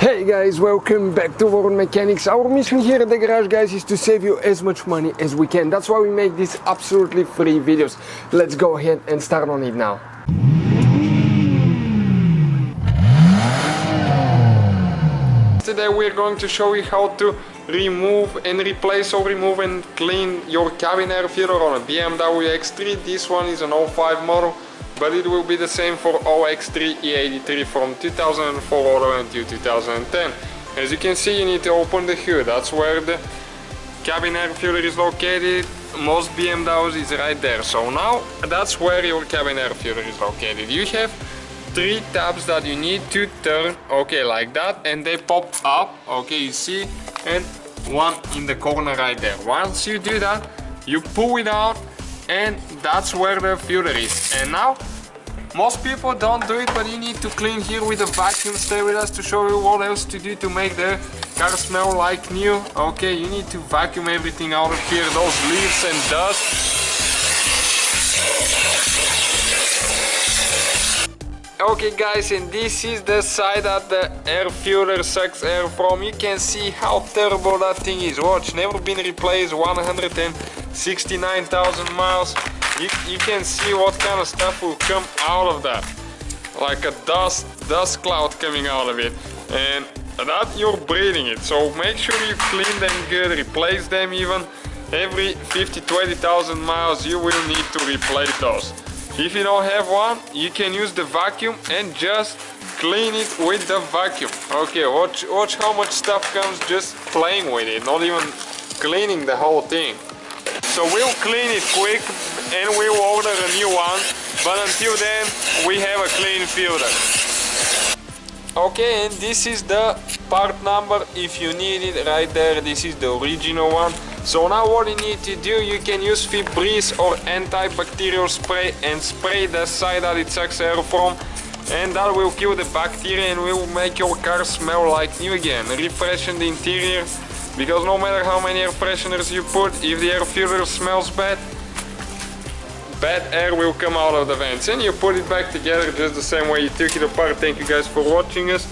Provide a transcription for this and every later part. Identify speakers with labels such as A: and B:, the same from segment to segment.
A: Hey guys, welcome back to World Mechanics. Our mission here at the garage, guys, is to save you as much money as we can. That's why we make these absolutely free videos. Let's go ahead and start on it now. Today we're going to show you how to remove and replace or remove and clean your cabin air filter on a BMW X3. This one is an 05 model, but it will be the same for all X3 E83 from 2004 all the way until 2010. As you can see, you need to open the hood. That's where the cabin air filter is located. Most BMWs is right there. So now that's where your cabin air filter is located. You have three tabs that you need to turn, okay, like that, and they pop up, okay, you see, and one in the corner right there. Once you do that, you pull it out, and that's where the filter is. And now most people don't do it, but you need to clean here with a vacuum. Stay with us to show you what else to do to make the car smell like new. Okay, you need to vacuum everything out of here, those leaves and dust. Okay guys, and this is the side that the air filter sucks air from. You can see how terrible that thing is. Watch, never been replaced, 169,000 miles. You can see what kind of stuff will come out of that. Like a dust cloud coming out of it. And that you're breathing it. So make sure you clean them good, replace them even. Every 20,000 miles you will need to replace those. If you don't have one, you can use the vacuum and just clean it with the vacuum. Okay, watch how much stuff comes just playing with it, not even cleaning the whole thing. So we'll clean it quick and we'll order a new one, but until then we have a clean filter. Okay, and this is the part number if you need it right there. This is the original one. So now what you need to do, you can use Febreze or antibacterial spray and spray the side that it sucks air from, and that will kill the bacteria and will make your car smell like new again. Refreshen the interior, because no matter how many air fresheners you put, if the air filter smells bad, bad air will come out of the vents, and you put it back together just the same way you took it apart. Thank you guys for watching us.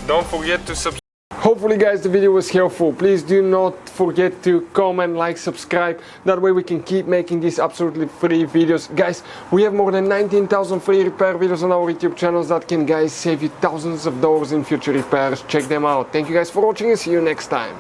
A: Don't forget to subscribe. Hopefully guys the video was helpful. Please do not forget to comment, like, subscribe. That way we can keep making these absolutely free videos. Guys, we have more than 19,000 free repair videos on our YouTube channels that can, guys, save you thousands of dollars in future repairs. Check them out. Thank you guys for watching and see you next time.